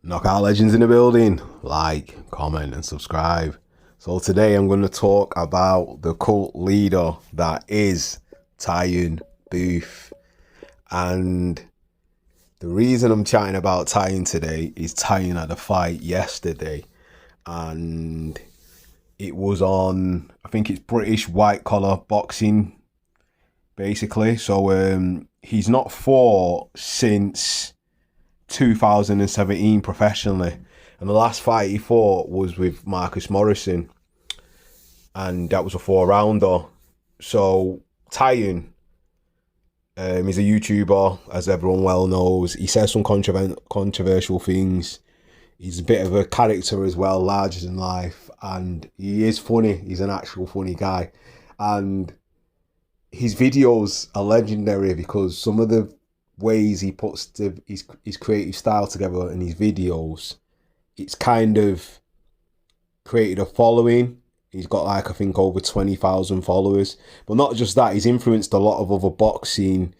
Knockout Legends in the building. Like, comment, and subscribe. So today I'm going to talk about the cult leader that is Tyan Booth. And the reason I'm chatting about Tyan today is Tyan had a fight yesterday. And it was on, I think it's British white collar boxing, basically. So he's not fought since 2017 professionally, and the last fight he fought was with Marcus Morrison, and that was a 4-rounder. So Tyan is a YouTuber, as everyone well knows. He says some controversial things. He's a bit of a character as well, larger than life, and he is funny. He's an actual funny guy, and his videos are legendary because some of the ways he puts his creative style together in his videos, it's kind of created a following. He's got like, I think, over 20,000 followers. But not just that, he's influenced a lot of other boxing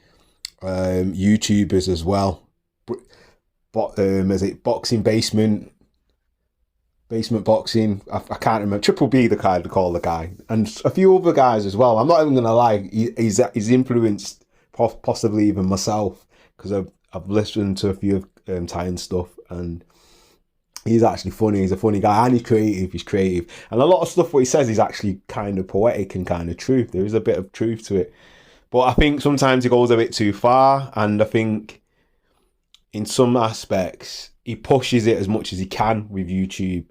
YouTubers as well. But is it Boxing Basement Boxing? I can't remember. Triple B, the guy to call the guy, and a few other guys as well. I'm not even gonna lie. He's influenced possibly even myself, because I've listened to a few of Tyan's stuff, and he's actually funny. He's a funny guy, and he's creative, and a lot of stuff what he says is actually kind of poetic and kind of true. There is a bit of truth to it, but I think sometimes he goes a bit too far, and I think in some aspects he pushes it as much as he can with YouTube.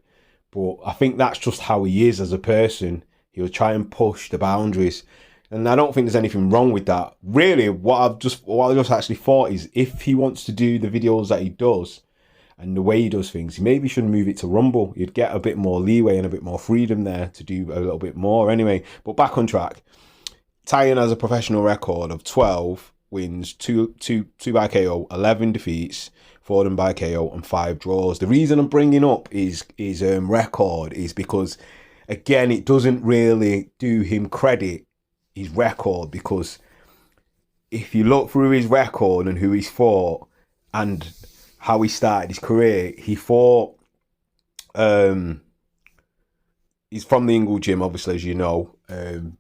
But I think that's just how he is as a person. He'll try and push the boundaries, and I don't think there's anything wrong with that. Really, what I just actually thought is, if he wants to do the videos that he does and the way he does things, he maybe should move it to Rumble. You'd get a bit more leeway and a bit more freedom there to do a little bit more anyway. But back on track. Tyan has a professional record of 12 wins, 2 by KO, 11 defeats, 4 of them by KO, and 5 draws. The reason I'm bringing up his record is because, again, it doesn't really do him credit, his record, because if you look through his record and who he's fought and how he started his career, he fought, he's from the Ingle gym, obviously, as you know. His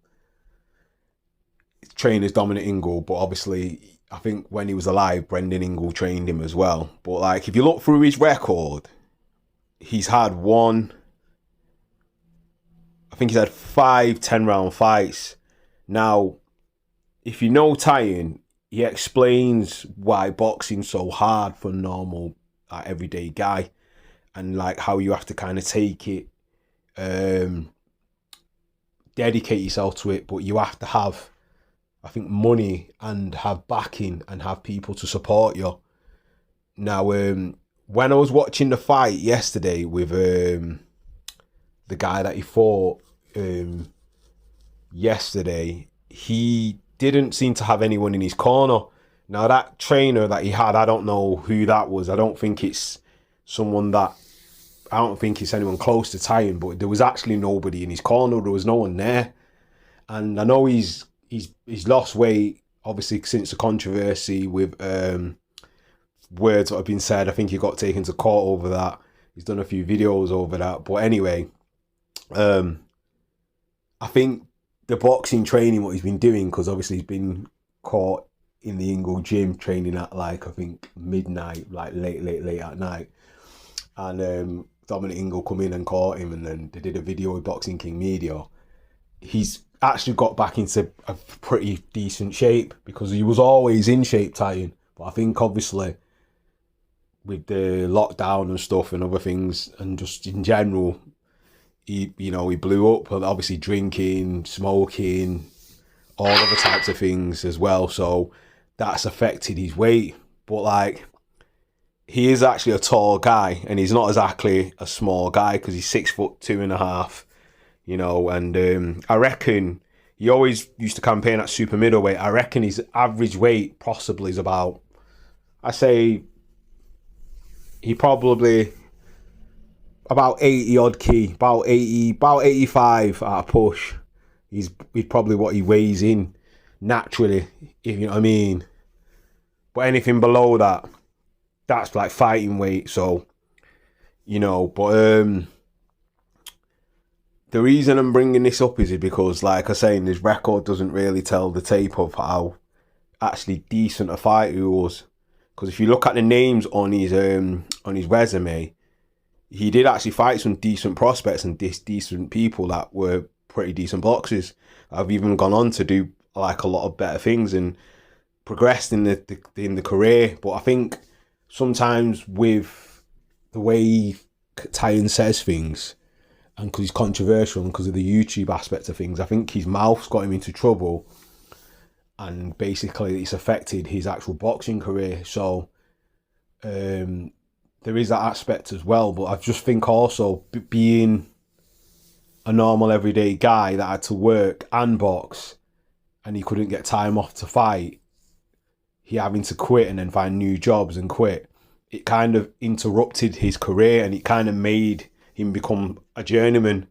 trainer's Dominic Ingle, but obviously I think when he was alive, Brendan Ingle trained him as well. But like, if you look through his record, he's had I think he's had 5 10-round fights. Now, if you know Tyan, he explains why boxing's so hard for a normal, everyday guy, and like how you have to kind of take it, dedicate yourself to it, but you have to have, I think, money and have backing and have people to support you. Now, when I was watching the fight yesterday with the guy that he fought yesterday, he didn't seem to have anyone in his corner. Now, that trainer that he had, I don't know who that was. I don't think it's anyone close to Tyan, but there was actually nobody in his corner. There was no one there. And I know he's lost weight, obviously, since the controversy with words that have been said. I think he got taken to court over that. He's done a few videos over that. But anyway, I think the boxing training, what he's been doing, because obviously he's been caught in the Ingle gym training at, like, I think midnight, like late at night. And Dominic Ingle come in and caught him, and then they did a video with Boxing King Media. He's actually got back into a pretty decent shape, because he was always in shape, Tyan. But I think obviously with the lockdown and stuff and other things, and just in general, he blew up. Obviously drinking, smoking, all other types of things as well. So that's affected his weight. But like, he is actually a tall guy, and he's not exactly a small guy, because he's 6'2.5". And I reckon he always used to campaign at super middleweight. I reckon his average weight possibly is about, I say, he probably about 80 odd key, about 85 at a push. He's probably what he weighs in naturally, if you know what I mean. But anything below that, that's like fighting weight. So you know. But the reason I'm bringing this up is because, like I say, his record doesn't really tell the tape of how actually decent a fighter he was. Because if you look at the names on his resume, he did actually fight some decent prospects and decent people that were pretty decent boxers. I've even gone on to do like a lot of better things and progressed in the career. But I think sometimes with the way Tyan says things, and because he's controversial and because of the YouTube aspect of things, I think his mouth's got him into trouble, and basically it's affected his actual boxing career. So there is that aspect as well. But I just think also being a normal everyday guy that had to work and box, and he couldn't get time off to fight, he having to quit and then find new jobs and quit, it kind of interrupted his career, and it kind of made him become a journeyman.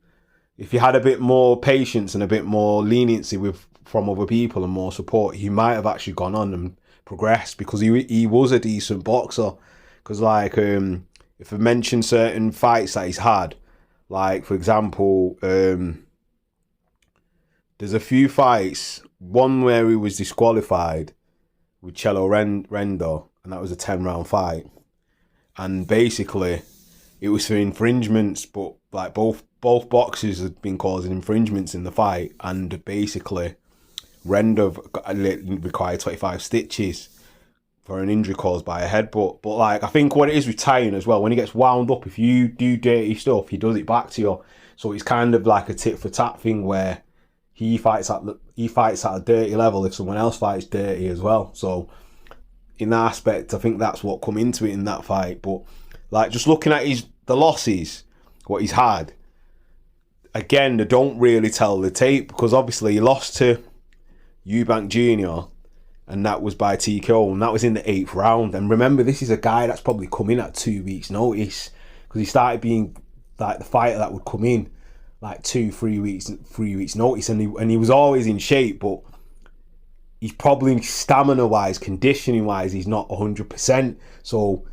If he had a bit more patience and a bit more leniency from other people and more support, he might have actually gone on and progressed, because he was a decent boxer. Because like if I mention certain fights that he's had, like for example, there's a few fights, one where he was disqualified with Cello Rendo, and that was a 10-round fight, and basically it was for infringements, but like both boxers had been causing infringements in the fight, and basically Rendo required 25 stitches for an injury caused by a headbutt. But like, I think what it is with Tyan as well, when he gets wound up, if you do dirty stuff, he does it back to you. So it's kind of like a tit for tat thing where he fights at a dirty level if someone else fights dirty as well. So in that aspect, I think that's what come into it in that fight. But like, just looking at the losses, what he's had, again, they don't really tell the tape, because obviously he lost to Eubank Jr., and that was by TKO, and that was in the 8th round. And remember, this is a guy that's probably come in at 2 weeks' notice, because he started being like the fighter that would come in like 3 weeks notice, and he was always in shape, but he's probably stamina wise, conditioning wise, he's not 100%. So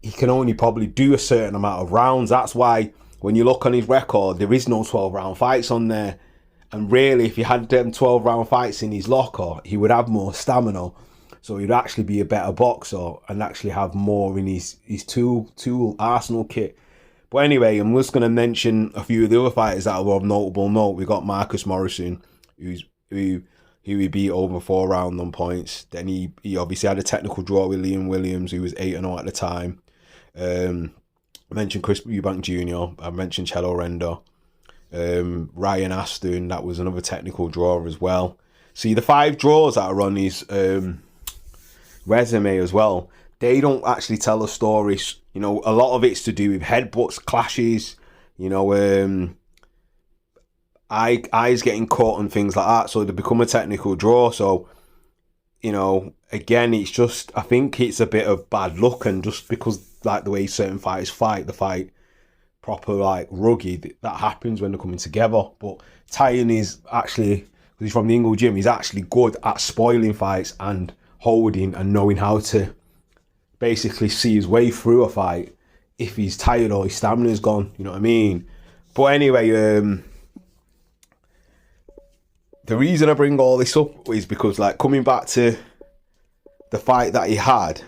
he can only probably do a certain amount of rounds. That's why when you look on his record, there is no 12-round fights on there. And really, if he had them 12-round fights in his locker, he would have more stamina. So he'd actually be a better boxer and actually have more in his tool arsenal kit. But anyway, I'm just going to mention a few of the other fighters that are of notable note. We got Marcus Morrison, who he beat over 4 rounds on points. Then he obviously had a technical draw with Liam Williams, who was 8-0 at the time. I mentioned Chris Eubank Jr. I mentioned Cello Rendo. Ryan Aston, that was another technical draw as well. See, the 5 draws that are on his resume as well, they don't actually tell the stories. You know, a lot of it's to do with headbutts, clashes, you know, eyes getting caught and things like that. So they become a technical draw. So, you know, again, it's just, I think it's a bit of bad luck, and just because like the way certain fighters fight, the fight proper like rugged, that happens when they're coming together. But Tyan is actually, because he's from the Ingle Gym, he's actually good at spoiling fights and holding and knowing how to basically see his way through a fight if he's tired or his stamina's gone, you know what I mean? But anyway, the reason I bring all this up is because, like, coming back to the fight that he had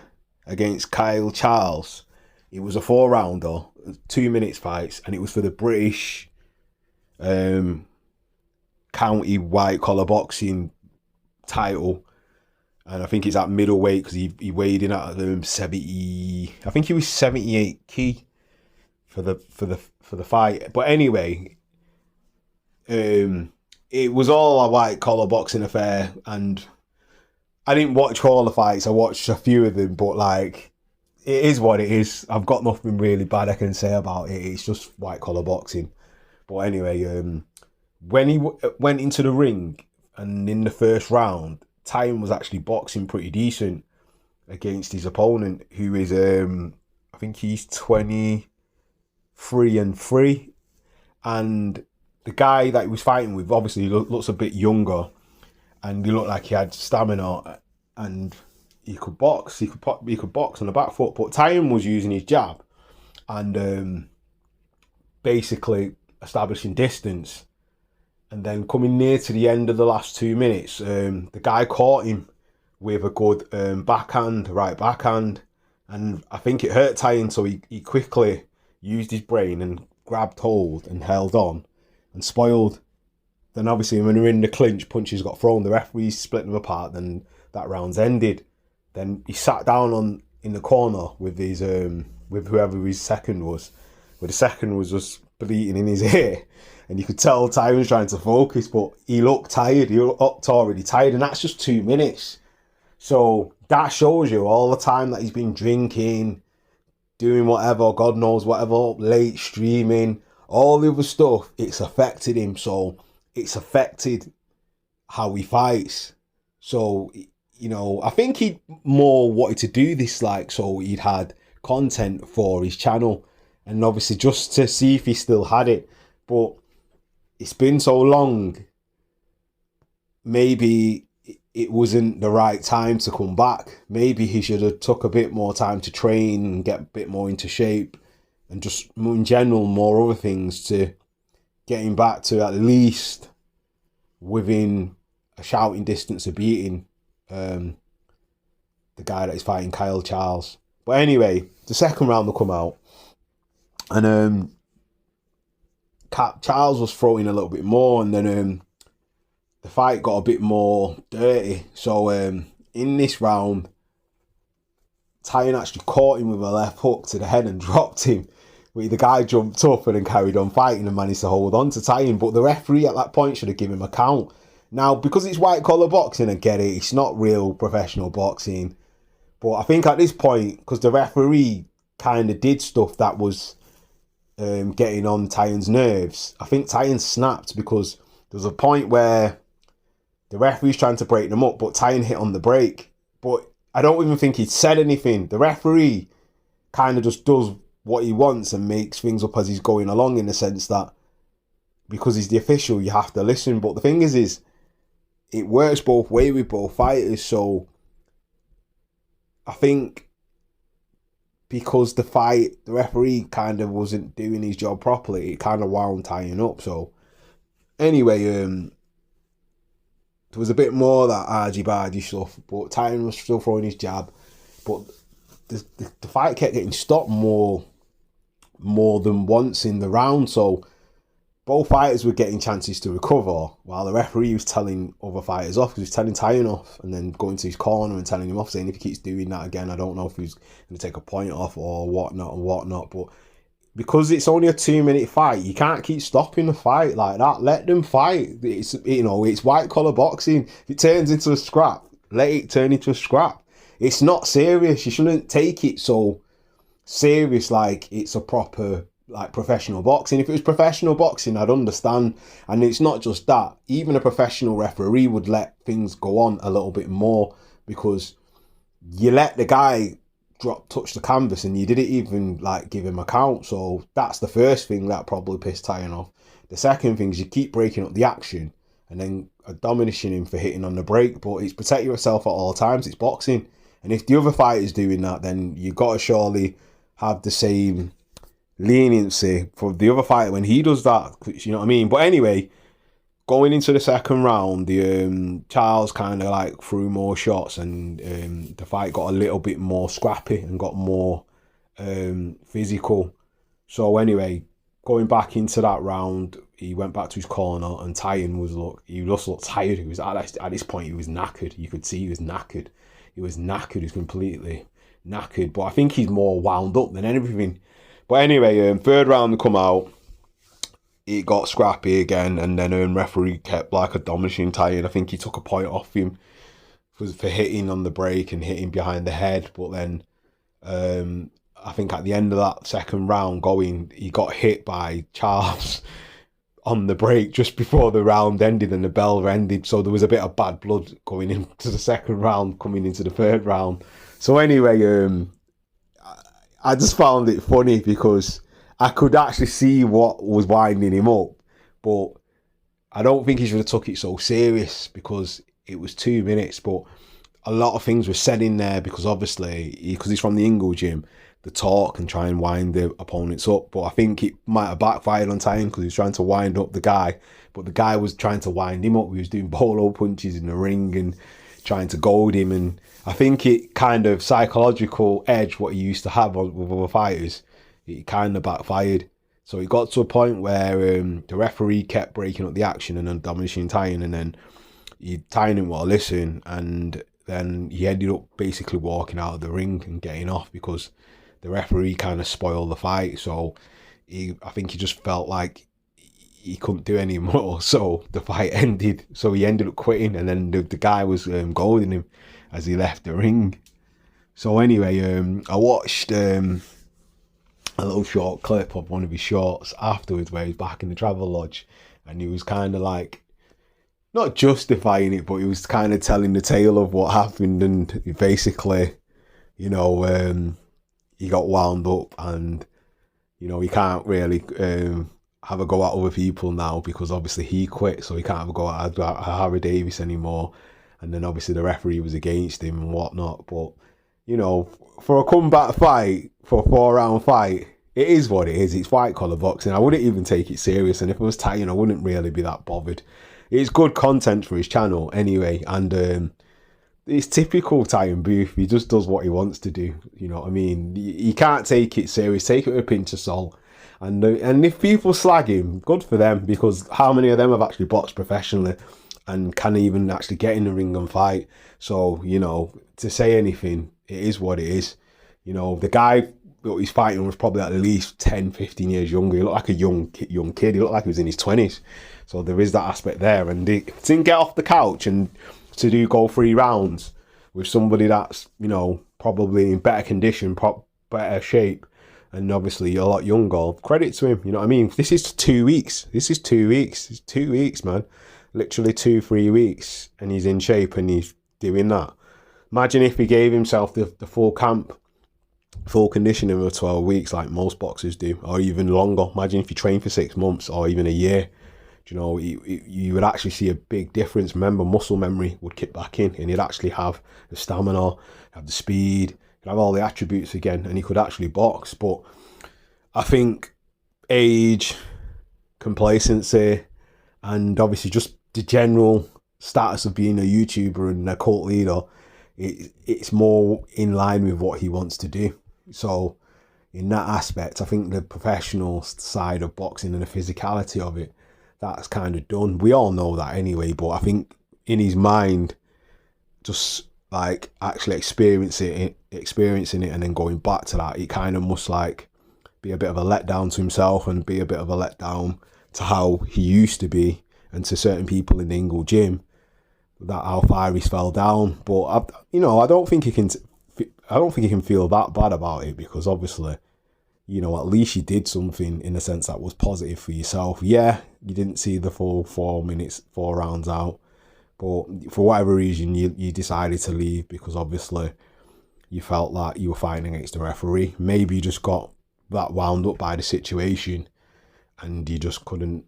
against Kyle Charles, it was a 4-rounder, 2 minutes fights, and it was for the British county white collar boxing title. And I think it's at middleweight, because he weighed in at 70. I think he was 78 key for the fight. But anyway, it was all a white collar boxing affair, and I didn't watch all the fights. I watched a few of them, but like, it is what it is. I've got nothing really bad I can say about it. It's just white collar boxing. But anyway, when he went into the ring, and in the first round, Tyan was actually boxing pretty decent against his opponent, who is I think he's 23-3, and the guy that he was fighting with obviously looks a bit younger, and he looked like he had stamina and he could box. He could box on the back foot, but Tyan was using his jab, and basically establishing distance. And then coming near to the end of the last 2 minutes, the guy caught him with a good right backhand. And I think it hurt Tyan, so he quickly used his brain and grabbed hold and held on and spoiled. Then obviously when we were in the clinch, punches got thrown, the referee split them apart, then that round's ended. Then he sat down in the corner with his with whoever his second was. Where the second was just bleating in his ear. And you could tell Tyan was trying to focus, but he looked tired. He looked already tired, and that's just 2 minutes. So that shows you all the time that he's been drinking, doing whatever, God knows whatever, late streaming, all the other stuff. It's affected him. So it's affected how he fights. So, you know, I think he more wanted to do this so he'd had content for his channel, and obviously just to see if he still had it. But it's been so long, maybe it wasn't the right time to come back. Maybe he should have took a bit more time to train and get a bit more into shape, and just in general more other things to get him back to at least within a shouting distance of beating the guy that is fighting Kyle Charles. But anyway, the second round will come out, and Charles was throwing a little bit more, and then the fight got a bit more dirty. So in this round, Tyan actually caught him with a left hook to the head and dropped him. The guy jumped up and then carried on fighting and managed to hold on to Tyan. But the referee at that point should have given him a count. Now, because it's white collar boxing, I get it. It's not real professional boxing. But I think at this point, because the referee kind of did stuff that was getting on Tyan's nerves, I think Tyan snapped, because there was a point where the referee's trying to break them up, but Tyan hit on the break. But I don't even think he'd said anything. The referee kind of just does what he wants and makes things up as he's going along, in the sense that because he's the official, you have to listen. But the thing is it works both ways with both fighters. So I think because the referee kind of wasn't doing his job properly, it kind of wound Tyan up. So anyway, there was a bit more of that argy-bargy stuff, but Tyan was still throwing his jab. But the fight kept getting stopped more than once in the round. So both fighters were getting chances to recover, while the referee was telling other fighters off, because he was telling Tyan off and then going to his corner and telling him off, saying if he keeps doing that again, I don't know if he's going to take a point off or whatnot. But because it's only a 2 minute fight, you can't keep stopping the fight like that. Let them fight. It's, you know, it's white collar boxing. If it turns into a scrap, let it turn into a scrap. It's not serious. You shouldn't take it so serious like it's a proper professional boxing. If it was professional boxing, I'd understand. And it's not just that. Even a professional referee would let things go on a little bit more, because you let the guy touch the canvas and you didn't even give him a count. So that's the first thing that probably pissed Tyan off. The second thing is you keep breaking up the action and then admonishing him for hitting on the break. But it's protect yourself at all times. It's boxing. And if the other fighter's doing that, then you got to surely have the same leniency for the other fighter when he does that. You know what I mean? But anyway, going into the second round, the Charles kind of threw more shots, and the fight got a little bit more scrappy and got more physical. So anyway, going back into that round, he went back to his corner, and Tyan he just looked tired. He was at this point he was knackered. You could see he was knackered. He was completely knackered. But I think he's more wound up than everything. But anyway, third round come out. It got scrappy again, and then referee kept admonishing Tyan. I think he took a point off him for hitting on the break and hitting behind the head. But then I think at the end of that second round he got hit by Charles on the break just before the round ended and the bell ended. So there was a bit of bad blood going into the second round, coming into the third round. So anyway, I just found it funny because I could actually see what was winding him up, but I don't think he should have took it so serious because it was 2 minutes. But a lot of things were said in there because obviously, because he's from the Ingle gym, the talk and try and wind the opponents up. But I think it might have backfired on Tyan because he was trying to wind up the guy, but the guy was trying to wind him up. He was doing bolo punches in the ring and trying to goad him. And I think it kind of psychological edge what he used to have with other fighters, it kind of backfired. So it got to a point where the referee kept breaking up the action and then diminishing Tyan, and then Tyan didn't want to listen, and then he ended up basically walking out of the ring and getting off because the referee kind of spoiled the fight. So I think he just felt like he couldn't do any more, so the fight ended. So he ended up quitting, and then the guy was goading him as he left the ring. So anyway, I watched a little short clip of one of his shorts afterwards where he's back in the travel lodge, and he was kind of like, not justifying it, but he was kind of telling the tale of what happened, and basically, you know, he got wound up, and you know, he can't really have a go at other people now because obviously he quit, so he can't have a go at Harry Davis anymore, and then obviously the referee was against him and whatnot. But you know, for a comeback fight, for a 4-round fight, it is what it is. It's white collar boxing. I wouldn't even take it serious, and if it was Tyan, I wouldn't really be that bothered. It's good content for his channel anyway, and it's typical Tyan Booth. He just does what he wants to do. You know what I mean? You can't take it serious. Take it with a pinch of salt. And if people slag him, good for them, because how many of them have actually boxed professionally and can even actually get in the ring and fight? So, you know, to say anything, it is what it is. You know, the guy that he's fighting was probably at least 10, 15 years younger. He looked like a young kid. He looked like he was in his 20s. So there is that aspect there. And he didn't get off the couch and to go 3 rounds with somebody that's, you know, probably in better condition, better shape, and obviously a lot younger. Credit to him, you know what I mean? This is 2 weeks. This is 2 weeks. It's 2 weeks, man. Literally 2-3 weeks, and he's in shape and he's doing that. Imagine if he gave himself the full camp, full conditioning of 12 weeks like most boxers do, or even longer. Imagine if you train for 6 months or even a year. You know, you would actually see a big difference. Remember, muscle memory would kick back in, and he'd actually have the stamina, have the speed, have all the attributes again, and he could actually box. But I think age, complacency, and obviously just the general status of being a YouTuber and a cult leader, it's more in line with what he wants to do. So in that aspect, I think the professional side of boxing and the physicality of it, that's kind of done. We all know that anyway, but I think in his mind, just like actually experiencing it and then going back to that, it kind of must like be a bit of a letdown to himself and be a bit of a letdown to how he used to be and to certain people in the Ingle gym, that how far he's fell down. But I don't think he can feel that bad about it, because obviously, you know, at least you did something in a sense that was positive for yourself. Yeah, you didn't see the full 4 minutes, 4 rounds out, but for whatever reason, you decided to leave because obviously you felt like you were fighting against the referee. Maybe you just got that wound up by the situation and you just couldn't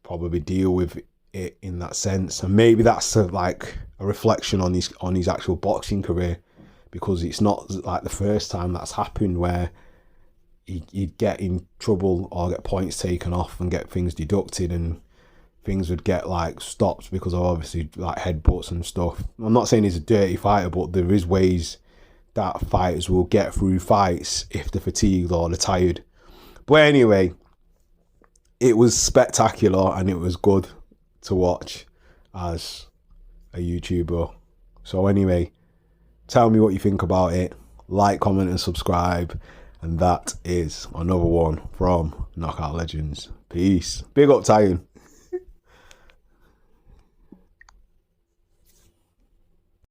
probably deal with it in that sense. And maybe that's like a reflection on his actual boxing career, because it's not like the first time that's happened where he'd get in trouble or get points taken off and get things deducted, and things would get like stopped because of obviously like headbutts and stuff. I'm not saying he's a dirty fighter, but there is ways that fighters will get through fights if they're fatigued or they're tired. But anyway, it was spectacular and it was good to watch as a YouTuber. So anyway, tell me what you think about it. Like, comment and subscribe. And that is another one from Knockout Legends. Peace. Big up, Tyan.